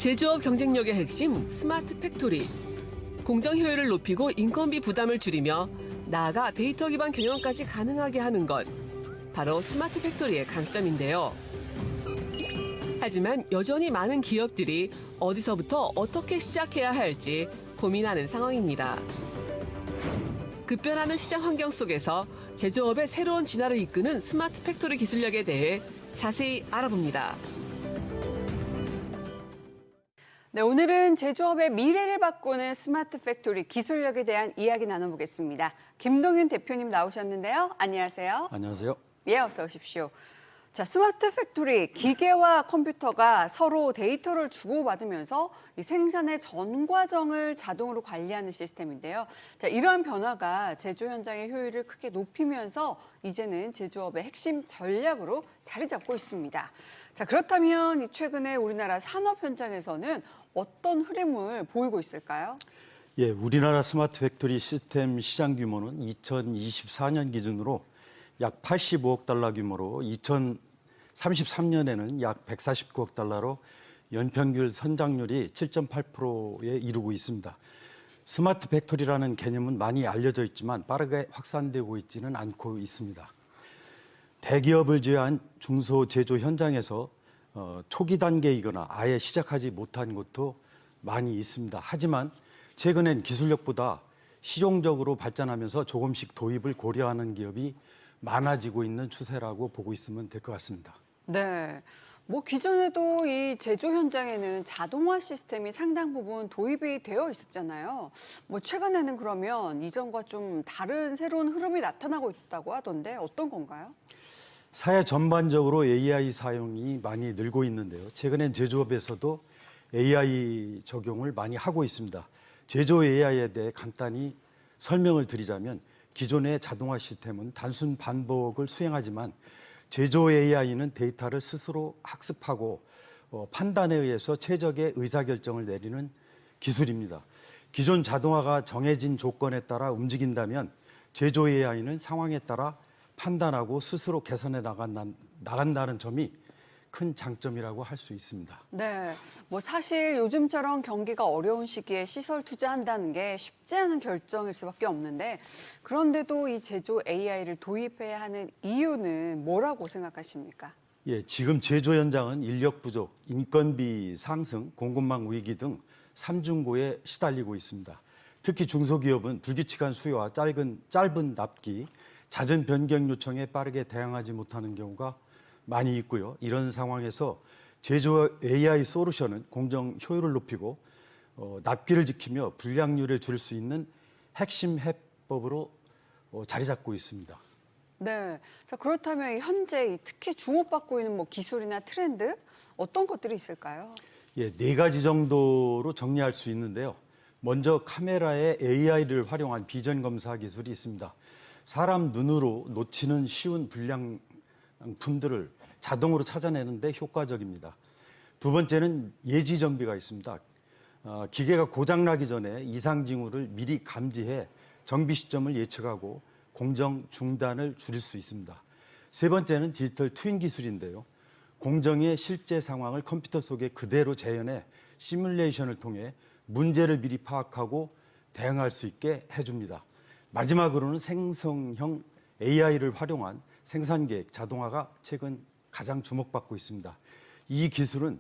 제조업 경쟁력의 핵심 스마트 팩토리. 공정 효율을 높이고 인건비 부담을 줄이며 나아가 데이터 기반 경영까지 가능하게 하는 것. 바로 스마트 팩토리의 강점인데요. 하지만 여전히 많은 기업들이 어디서부터 어떻게 시작해야 할지 고민하는 상황입니다. 급변하는 시장 환경 속에서 제조업의 새로운 진화를 이끄는 스마트 팩토리 기술력에 대해 자세히 알아봅니다. 네, 오늘은 제조업의 미래를 바꾸는 스마트 팩토리 기술력에 대한 이야기 나눠보겠습니다. 김동윤 대표님 나오셨는데요. 안녕하세요. 안녕하세요. 예, 어서 오십시오. 자, 스마트 팩토리, 기계와 컴퓨터가 서로 데이터를 주고받으면서 이 생산의 전 과정을 자동으로 관리하는 시스템인데요. 자, 이러한 변화가 제조 현장의 효율을 크게 높이면서 이제는 제조업의 핵심 전략으로 자리 잡고 있습니다. 자, 그렇다면 최근에 우리나라 산업 현장에서는 어떤 흐름을 보이고 있을까요? 예, 우리나라 스마트 팩토리 시스템 시장 규모는 2024년 기준으로 약 85억 달러 규모로 2033년에는 약 149억 달러로 연평균 성장률이 7.8%에 이르고 있습니다. 스마트 팩토리라는 개념은 많이 알려져 있지만 빠르게 확산되고 있지는 않고 있습니다. 대기업을 제외한 중소제조 현장에서 초기 단계이거나 아예 시작하지 못한 곳도 많이 있습니다. 하지만 최근엔 기술력보다 실용적으로 발전하면서 조금씩 도입을 고려하는 기업이 많아지고 있는 추세라고 보고 있으면 될 것 같습니다. 네. 기존에도 이 제조 현장에는 자동화 시스템이 상당 부분 도입이 되어 있었잖아요. 최근에는 그러면 이전과 좀 다른 새로운 흐름이 나타나고 있다고 하던데 어떤 건가요? 사회 전반적으로 AI 사용이 많이 늘고 있는데요. 최근엔 제조업에서도 AI 적용을 많이 하고 있습니다. 제조 AI에 대해 간단히 설명을 드리자면 기존의 자동화 시스템은 단순 반복을 수행하지만 제조 AI는 데이터를 스스로 학습하고 판단에 의해서 최적의 의사결정을 내리는 기술입니다. 기존 자동화가 정해진 조건에 따라 움직인다면 제조 AI는 상황에 따라 판단하고 스스로 개선해 나간다는 점이 큰 장점이라고 할 수 있습니다. 네, 사실 요즘처럼 경기가 어려운 시기에 시설 투자한다는 게 쉽지 않은 결정일 수밖에 없는데 그런데도 이 제조 AI를 도입해야 하는 이유는 뭐라고 생각하십니까? 예, 지금 제조 현장은 인력 부족, 인건비 상승, 공급망 위기 등 삼중고에 시달리고 있습니다. 특히 중소기업은 불규칙한 수요와 짧은 납기, 잦은 변경 요청에 빠르게 대응하지 못하는 경우가 많이 있고요. 이런 상황에서 제조 AI 솔루션은 공정 효율을 높이고 납기를 지키며 불량률을 줄일 수 있는 핵심 해법으로 자리 잡고 있습니다. 네, 자, 그렇다면 현재 특히 주목받고 있는 기술이나 트렌드 어떤 것들이 있을까요? 예, 4가지 정도로 정리할 수 있는데요. 먼저 카메라에 AI를 활용한 비전 검사 기술이 있습니다. 사람 눈으로 놓치는 쉬운 불량품들을 자동으로 찾아내는 데 효과적입니다. 두 번째는 예지 정비가 있습니다. 기계가 고장나기 전에 이상 징후를 미리 감지해 정비 시점을 예측하고 공정 중단을 줄일 수 있습니다. 세 번째는 디지털 트윈 기술인데요. 공정의 실제 상황을 컴퓨터 속에 그대로 재현해 시뮬레이션을 통해 문제를 미리 파악하고 대응할 수 있게 해줍니다. 마지막으로는 생성형 AI를 활용한 생산계획 자동화가 최근 가장 주목받고 있습니다. 이 기술은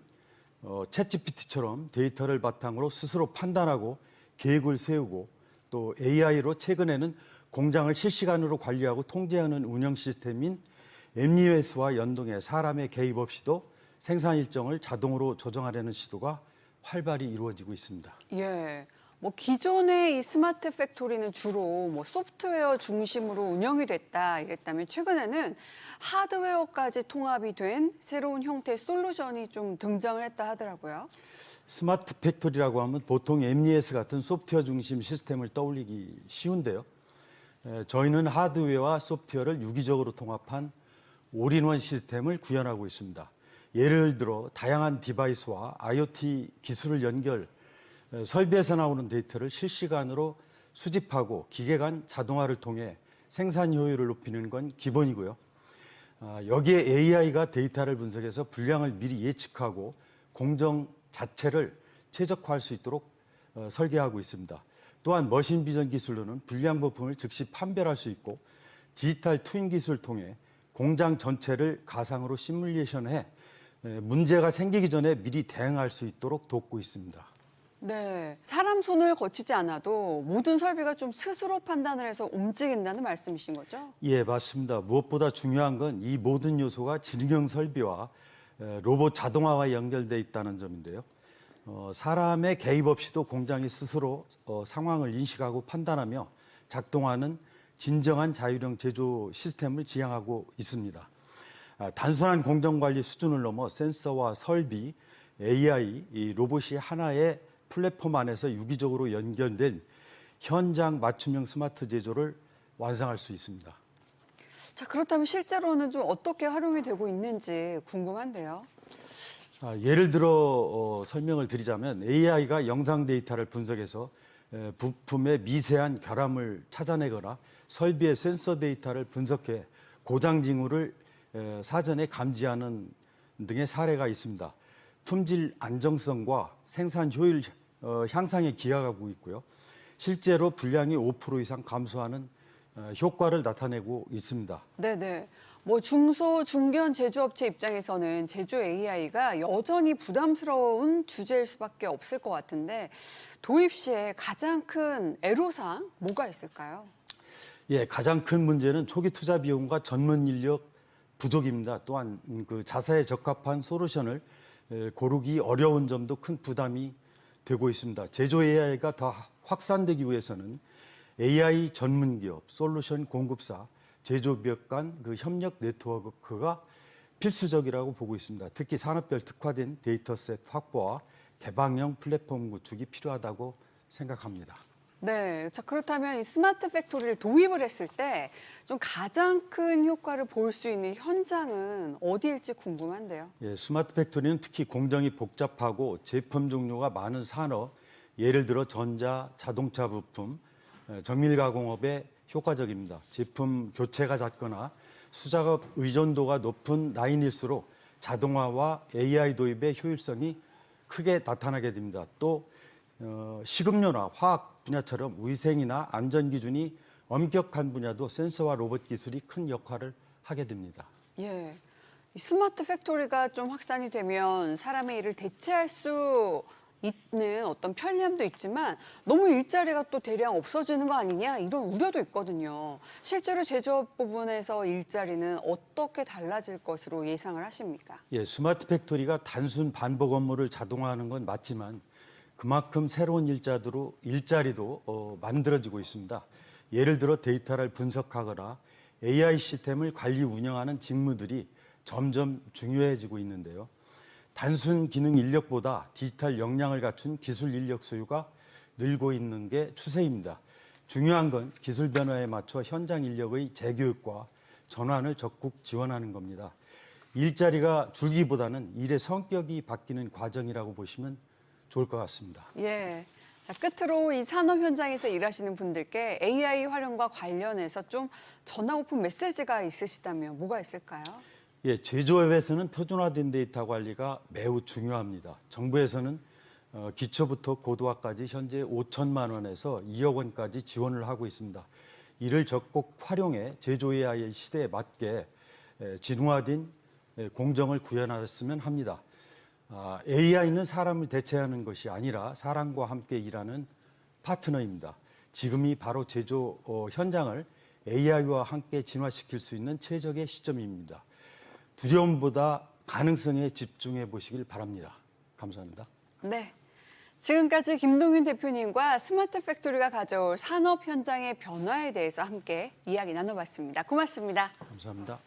챗GPT처럼 데이터를 바탕으로 스스로 판단하고 계획을 세우고 또 AI로 최근에는 공장을 실시간으로 관리하고 통제하는 운영 시스템인 MES와 연동해 사람의 개입 없이도 생산 일정을 자동으로 조정하려는 시도가 활발히 이루어지고 있습니다. 예. 기존의 이 스마트 팩토리는 주로 소프트웨어 중심으로 운영이 됐다 이랬다면 최근에는 하드웨어까지 통합이 된 새로운 형태의 솔루션이 좀 등장을 했다 하더라고요. 스마트 팩토리라고 하면 보통 MES 같은 소프트웨어 중심 시스템을 떠올리기 쉬운데요. 저희는 하드웨어와 소프트웨어를 유기적으로 통합한 올인원 시스템을 구현하고 있습니다. 예를 들어 다양한 디바이스와 IoT 기술을 연결, 설비에서 나오는 데이터를 실시간으로 수집하고 기계 간 자동화를 통해 생산 효율을 높이는 건 기본이고요. 여기에 AI가 데이터를 분석해서 불량을 미리 예측하고 공정 자체를 최적화할 수 있도록 설계하고 있습니다. 또한 머신 비전 기술로는 불량 부품을 즉시 판별할 수 있고 디지털 트윈 기술을 통해 공장 전체를 가상으로 시뮬레이션해 문제가 생기기 전에 미리 대응할 수 있도록 돕고 있습니다. 네, 사람 손을 거치지 않아도 모든 설비가 좀 스스로 판단을 해서 움직인다는 말씀이신 거죠? 예, 맞습니다. 무엇보다 중요한 건 이 모든 요소가 지능형 설비와 로봇 자동화와 연결돼 있다는 점인데요. 사람의 개입 없이도 공장이 스스로 상황을 인식하고 판단하며 작동하는 진정한 자율형 제조 시스템을 지향하고 있습니다. 단순한 공정 관리 수준을 넘어 센서와 설비, AI, 이 로봇이 하나의 플랫폼 안에서 유기적으로 연결된 현장 맞춤형 스마트 제조를 완성할 수 있습니다. 자, 그렇다면 실제로는 좀 어떻게 활용이 되고 있는지 궁금한데요. 예를 들어 설명을 드리자면 AI가 영상 데이터를 분석해서 부품의 미세한 결함을 찾아내거나 설비의 센서 데이터를 분석해 고장 징후를 사전에 감지하는 등의 사례가 있습니다. 품질 안정성과 생산 효율 향상에 기여하고 있고요. 실제로 불량이 5% 이상 감소하는 효과를 나타내고 있습니다. 네네. 뭐 중소, 중견 제조업체 입장에서는 제조 AI가 여전히 부담스러운 주제일 수밖에 없을 것 같은데 도입 시에 가장 큰 애로사항 뭐가 있을까요? 예, 가장 큰 문제는 초기 투자 비용과 전문 인력 부족입니다. 또한 그 자사에 적합한 솔루션을 고르기 어려운 점도 큰 부담이 되고 있습니다. 제조 AI가 더 확산되기 위해서는 AI 전문 기업, 솔루션 공급사, 제조기업 간 그 협력 네트워크가 필수적이라고 보고 있습니다. 특히 산업별 특화된 데이터셋 확보와 개방형 플랫폼 구축이 필요하다고 생각합니다. 네. 자, 그렇다면 이 스마트 팩토리를 도입을 했을 때 좀 가장 큰 효과를 볼 수 있는 현장은 어디일지 궁금한데요. 예, 스마트 팩토리는 특히 공정이 복잡하고 제품 종류가 많은 산업, 예를 들어 전자, 자동차 부품, 정밀 가공업에 효과적입니다. 제품 교체가 잦거나 수작업 의존도가 높은 라인일수록 자동화와 AI 도입의 효율성이 크게 나타나게 됩니다. 또 식음료나 화학 분야처럼 위생이나 안전 기준이 엄격한 분야도 센서와 로봇 기술이 큰 역할을 하게 됩니다. 예. 이 스마트 팩토리가 좀 확산이 되면 사람의 일을 대체할 수 있는 어떤 편리함도 있지만 너무 일자리가 또 대량 없어지는 거 아니냐 이런 우려도 있거든요. 실제로 제조업 부분에서 일자리는 어떻게 달라질 것으로 예상을 하십니까? 예, 스마트 팩토리가 단순 반복 업무를 자동화하는 건 맞지만 그만큼 새로운 일자리도 만들어지고 있습니다. 예를 들어 데이터를 분석하거나 AI 시스템을 관리 운영하는 직무들이 점점 중요해지고 있는데요. 단순 기능 인력보다 디지털 역량을 갖춘 기술 인력 수요가 늘고 있는 게 추세입니다. 중요한 건 기술 변화에 맞춰 현장 인력의 재교육과 전환을 적극 지원하는 겁니다. 일자리가 줄기보다는 일의 성격이 바뀌는 과정이라고 보시면 좋을 것 같습니다. 예. 자, 끝으로 이 산업 현장에서 일하시는 분들께 AI 활용과 관련해서 좀 전하고픈 메시지가 있으시다면 뭐가 있을까요? 예, 제조업에서는 표준화된 데이터 관리가 매우 중요합니다. 정부에서는 기초부터 고도화까지 현재 5천만 원에서 2억 원까지 지원을 하고 있습니다. 이를 적극 활용해 제조 AI 시대에 맞게 진화된 공정을 구현하였으면 합니다. AI는 사람을 대체하는 것이 아니라 사람과 함께 일하는 파트너입니다. 지금이 바로 제조 현장을 AI와 함께 진화시킬 수 있는 최적의 시점입니다. 두려움보다 가능성에 집중해 보시길 바랍니다. 감사합니다. 네. 지금까지 김동윤 대표님과 스마트 팩토리가 가져올 산업 현장의 변화에 대해서 함께 이야기 나눠봤습니다. 고맙습니다. 감사합니다.